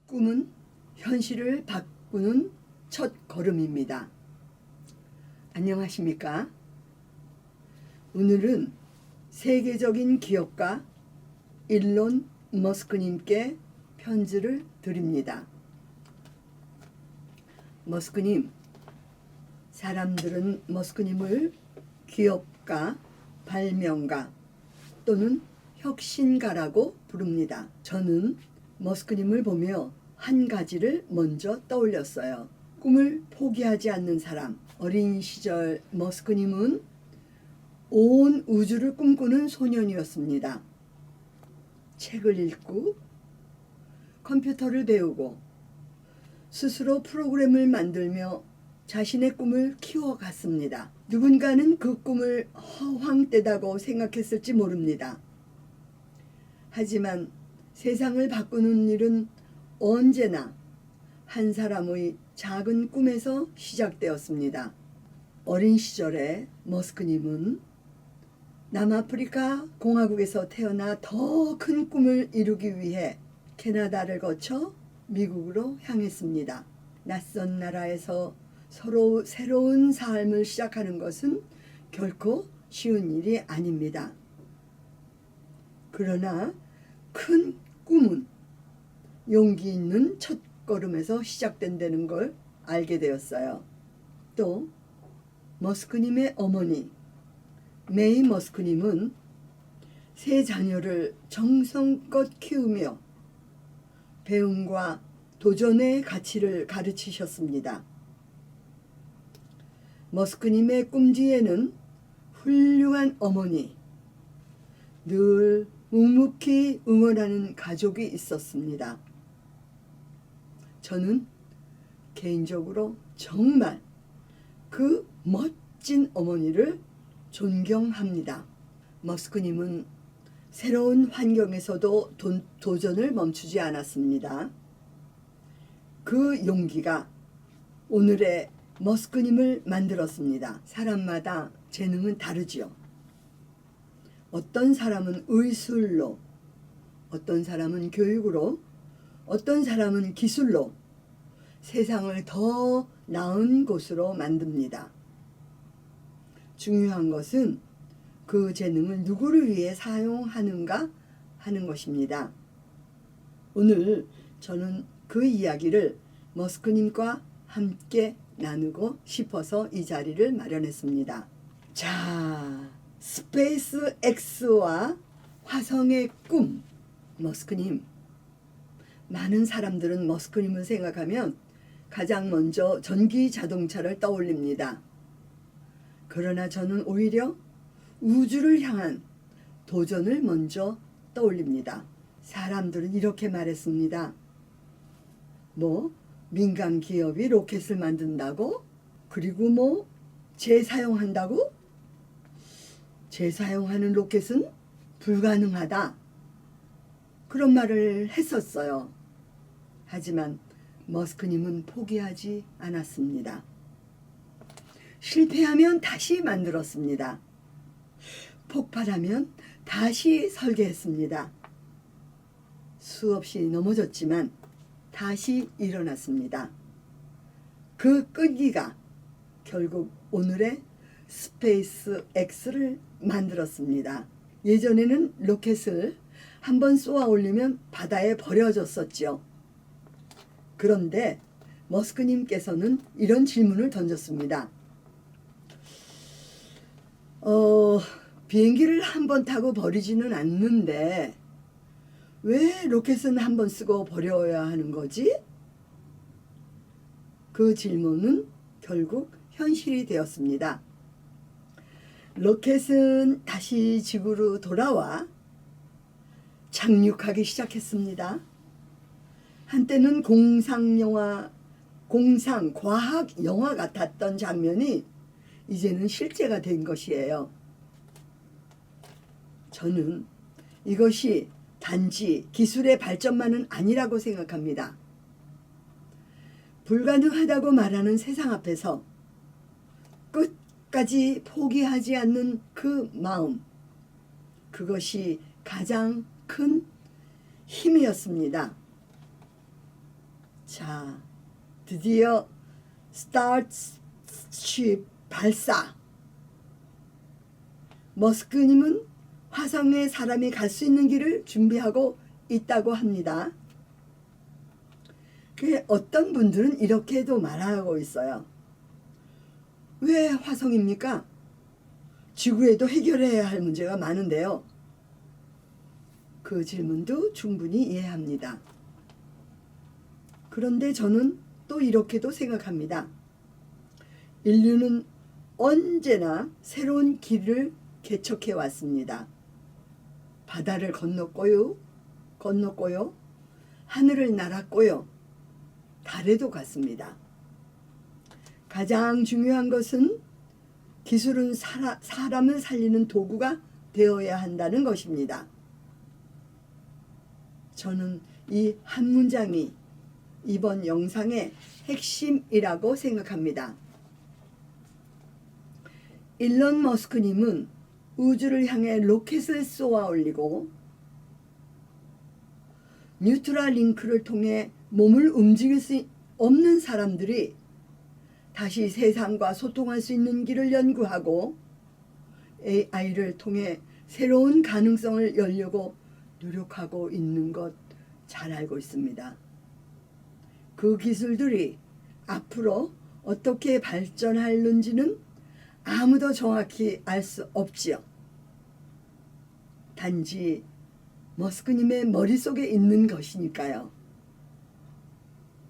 꿈은 현실을 바꾸는 첫 걸음입니다. 안녕하십니까? 오늘은 세계적인 기업가 일론 머스크님께 편지를 드립니다. 머스크님, 사람들은 머스크님을 기업가, 발명가 또는 혁신가라고 부릅니다. 저는 머스크님을 보며 한 가지를 먼저 떠올렸어요. 꿈을 포기하지 않는 사람. 어린 시절 머스크님은 온 우주를 꿈꾸는 소년이었습니다. 책을 읽고 컴퓨터를 배우고 스스로 프로그램을 만들며 자신의 꿈을 키워갔습니다. 누군가는 그 꿈을 허황되다고 생각했을지 모릅니다. 하지만 세상을 바꾸는 일은 언제나 한 사람의 작은 꿈에서 시작되었습니다. 어린 시절에 머스크님은 남아프리카 공화국에서 태어나 더 큰 꿈을 이루기 위해 캐나다를 거쳐 미국으로 향했습니다. 낯선 나라에서 서로 새로운 삶을 시작하는 것은 결코 쉬운 일이 아닙니다. 그러나 큰 꿈은 용기 있는 첫걸음에서 시작된다는 걸 알게 되었어요. 또 머스크님의 어머니 메이 머스크님은 세 자녀를 정성껏 키우며 배움과 도전의 가치를 가르치셨습니다. 머스크님의 꿈 뒤에는 훌륭한 어머니, 늘 묵묵히 응원하는 가족이 있었습니다. 저는 개인적으로 정말 그 멋진 어머니를 존경합니다. 머스크님은 새로운 환경에서도 도전을 멈추지 않았습니다. 그 용기가 오늘의 머스크님을 만들었습니다. 사람마다 재능은 다르지요. 어떤 사람은 의술로, 어떤 사람은 교육으로, 어떤 사람은 기술로 세상을 더 나은 곳으로 만듭니다. 중요한 것은 그 재능을 누구를 위해 사용하는가 하는 것입니다. 오늘 저는 그 이야기를 머스크님과 함께 나누고 싶어서 이 자리를 마련했습니다. 자, 스페이스 X와 화성의 꿈, 머스크님. 많은 사람들은 머스크님을 생각하면 가장 먼저 전기 자동차를 떠올립니다. 그러나 저는 오히려 우주를 향한 도전을 먼저 떠올립니다. 사람들은 이렇게 말했습니다. 민간 기업이 로켓을 만든다고? 그리고 재사용한다고? 재사용하는 로켓은 불가능하다. 그런 말을 했었어요. 하지만 머스크님은 포기하지 않았습니다. 실패하면 다시 만들었습니다. 폭발하면 다시 설계했습니다. 수없이 넘어졌지만 다시 일어났습니다. 그 끈기가 결국 오늘의 스페이스 X를 만들었습니다. 예전에는 로켓을 한번 쏘아 올리면 바다에 버려졌었죠. 그런데 머스크님께서는 이런 질문을 던졌습니다. 비행기를 한번 타고 버리지는 않는데 왜 로켓은 한번 쓰고 버려야 하는 거지? 그 질문은 결국 현실이 되었습니다. 로켓은 다시 지구로 돌아와 착륙하기 시작했습니다. 한때는 공상 과학 영화 같았던 장면이 이제는 실제가 된 것이에요. 저는 이것이 단지 기술의 발전만은 아니라고 생각합니다. 불가능하다고 말하는 세상 앞에서 끝까지 포기하지 않는 그 마음, 그것이 가장 큰 힘이었습니다. 자, 드디어 스타트쉽 발사. 머스크님은 화성에 사람이 갈 수 있는 길을 준비하고 있다고 합니다. 어떤 분들은 이렇게도 말하고 있어요. 왜 화성입니까? 지구에도 해결해야 할 문제가 많은데요. 그 질문도 충분히 이해합니다. 그런데 저는 또 이렇게도 생각합니다. 인류는 언제나 새로운 길을 개척해 왔습니다. 바다를 건넜고요. 하늘을 날았고요. 달에도 갔습니다. 가장 중요한 것은 기술은 사람을 살리는 도구가 되어야 한다는 것입니다. 저는 이 한 문장이 이번 영상의 핵심이라고 생각합니다. 일론 머스크님은 우주를 향해 로켓을 쏘아 올리고 뉴트라링크를 통해 몸을 움직일 수 없는 사람들이 다시 세상과 소통할 수 있는 길을 연구하고 AI를 통해 새로운 가능성을 열려고 노력하고 있는 것 잘 알고 있습니다. 그 기술들이 앞으로 어떻게 발전할는지는 아무도 정확히 알 수 없지요. 단지 머스크님의 머릿속에 있는 것이니까요.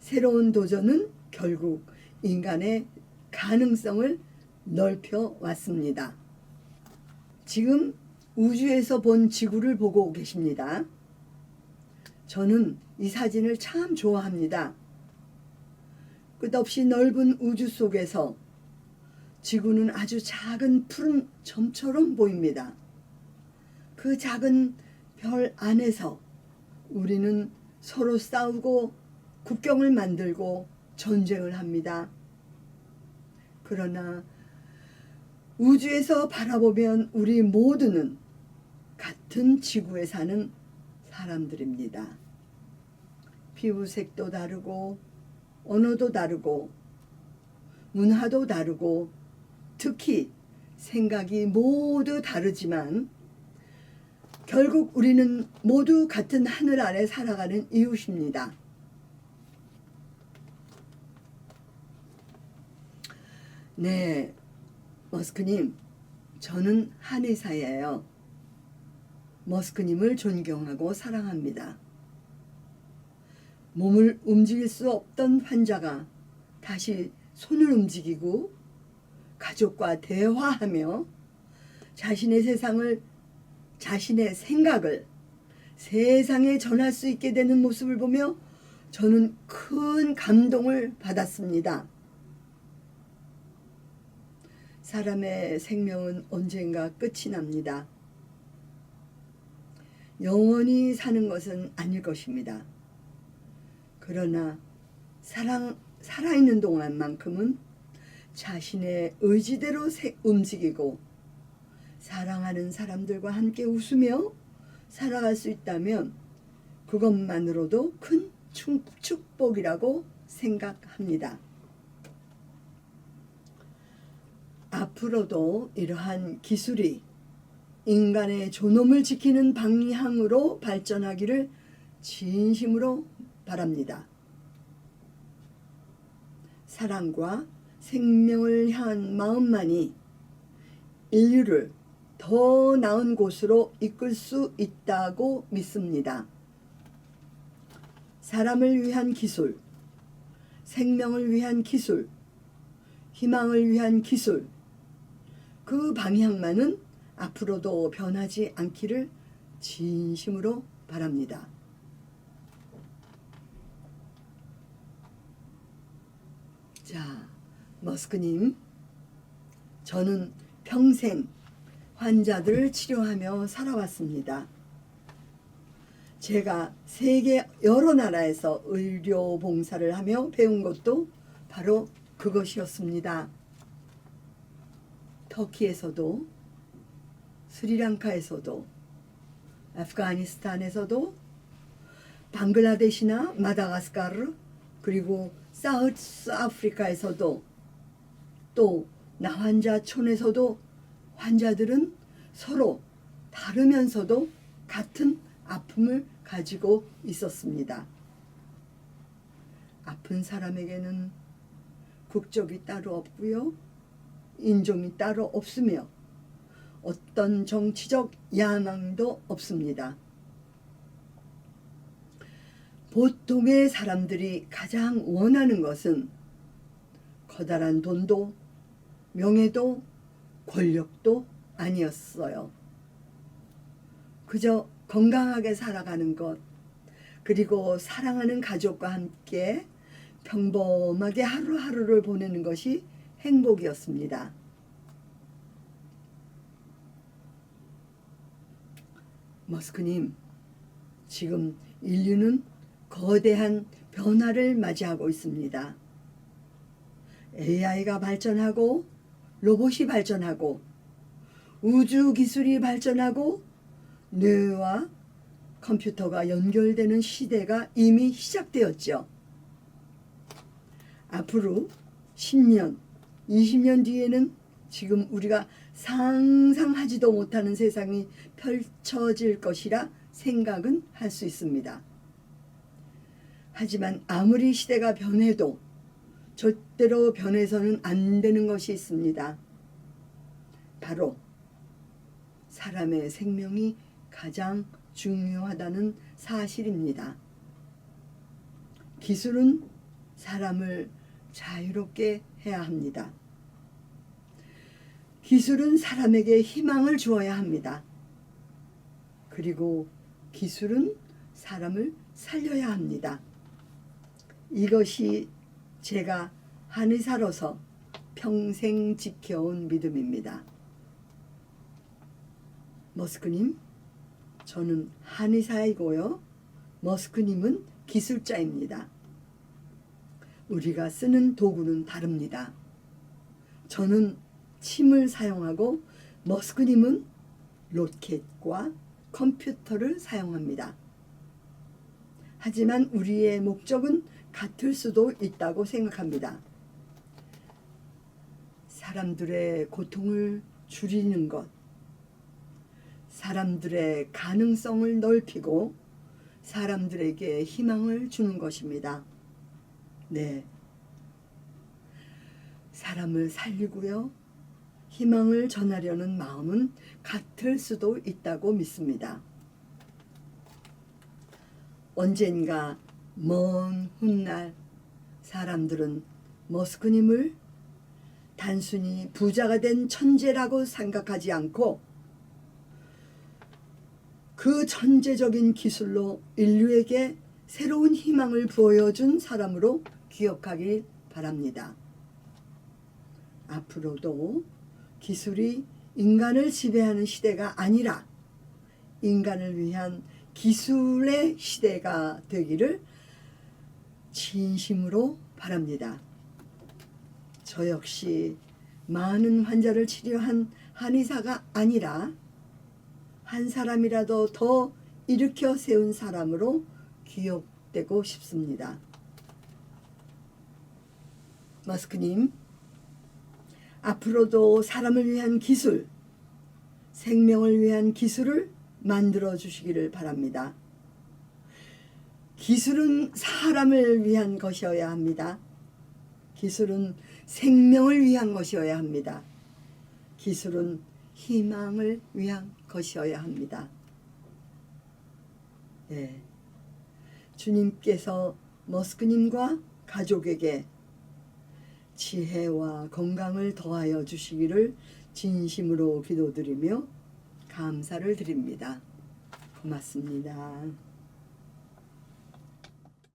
새로운 도전은 결국 인간의 가능성을 넓혀 왔습니다. 지금 우주에서 본 지구를 보고 계십니다. 저는 이 사진을 참 좋아합니다. 끝없이 넓은 우주 속에서 지구는 아주 작은 푸른 점처럼 보입니다. 그 작은 별 안에서 우리는 서로 싸우고 국경을 만들고 전쟁을 합니다. 그러나 우주에서 바라보면 우리 모두는 같은 지구에 사는 사람들입니다. 피부색도 다르고 언어도 다르고 문화도 다르고 특히 생각이 모두 다르지만 결국 우리는 모두 같은 하늘 아래 살아가는 이웃입니다. 네, 머스크님, 저는 한의사예요. 머스크님을 존경하고 사랑합니다. 몸을 움직일 수 없던 환자가 다시 손을 움직이고 가족과 대화하며 자신의 세상을, 자신의 생각을 세상에 전할 수 있게 되는 모습을 보며 저는 큰 감동을 받았습니다. 사람의 생명은 언젠가 끝이 납니다. 영원히 사는 것은 아닐 것입니다. 그러나 살아있는 동안만큼은 자신의 의지대로 움직이고 사랑하는 사람들과 함께 웃으며 살아갈 수 있다면 그것만으로도 큰 축복이라고 생각합니다. 앞으로도 이러한 기술이 인간의 존엄을 지키는 방향으로 발전하기를 진심으로 바랍니다. 사랑과 생명을 향한 마음만이 인류를 더 나은 곳으로 이끌 수 있다고 믿습니다. 사람을 위한 기술, 생명을 위한 기술, 희망을 위한 기술, 그 방향만은 앞으로도 변하지 않기를 진심으로 바랍니다. 자, 머스크님, 저는 평생 환자들을 치료하며 살아왔습니다. 제가 세계 여러 나라에서 의료 봉사를 하며 배운 것도 바로 그것이었습니다. 터키에서도, 스리랑카에서도, 아프가니스탄에서도, 방글라데시나 마다가스카르, 그리고 사우스 아프리카에서도 또 나환자촌에서도 환자들은 서로 다르면서도 같은 아픔을 가지고 있었습니다. 아픈 사람에게는 국적이 따로 없고요. 인종이 따로 없으며 어떤 정치적 야망도 없습니다. 보통의 사람들이 가장 원하는 것은 커다란 돈도 명예도 권력도 아니었어요. 그저 건강하게 살아가는 것, 그리고 사랑하는 가족과 함께 평범하게 하루하루를 보내는 것이 행복이었습니다. 머스크님, 지금 인류는 거대한 변화를 맞이하고 있습니다. AI가 발전하고 로봇이 발전하고 우주 기술이 발전하고 뇌와 컴퓨터가 연결되는 시대가 이미 시작되었죠. 앞으로 10년, 20년 뒤에는 지금 우리가 상상하지도 못하는 세상이 펼쳐질 것이라 생각은 할 수 있습니다. 하지만 아무리 시대가 변해도 절대로 변해서는 안 되는 것이 있습니다. 바로 사람의 생명이 가장 중요하다는 사실입니다. 기술은 사람을 자유롭게 해야 합니다. 기술은 사람에게 희망을 주어야 합니다. 그리고 기술은 사람을 살려야 합니다. 이것이 제가 한의사로서 평생 지켜온 믿음입니다. 머스크님, 저는 한의사이고요. 머스크님은 기술자입니다. 우리가 쓰는 도구는 다릅니다. 저는 침을 사용하고 머스크님은 로켓과 컴퓨터를 사용합니다. 하지만 우리의 목적은 같을 수도 있다고 생각합니다. 사람들의 고통을 줄이는 것, 사람들의 가능성을 넓히고 사람들에게 희망을 주는 것입니다. 네. 사람을 살리고요. 희망을 전하려는 마음은 같을 수도 있다고 믿습니다. 언젠가 먼 훗날 사람들은 머스크님을 단순히 부자가 된 천재라고 생각하지 않고 그 천재적인 기술로 인류에게 새로운 희망을 보여준 사람으로 기억하길 바랍니다. 앞으로도 기술이 인간을 지배하는 시대가 아니라 인간을 위한 기술의 시대가 되기를 진심으로 바랍니다. 저 역시 많은 환자를 치료한 한의사가 아니라 한 사람이라도 더 일으켜 세운 사람으로 기억되고 싶습니다. 머스크님, 앞으로도 사람을 위한 기술, 생명을 위한 기술을 만들어 주시기를 바랍니다. 기술은 사람을 위한 것이어야 합니다. 기술은 생명을 위한 것이어야 합니다. 기술은 희망을 위한 것이어야 합니다. 네. 주님께서 머스크님과 가족에게 지혜와 건강을 더하여 주시기를 진심으로 기도드리며 감사를 드립니다. 고맙습니다.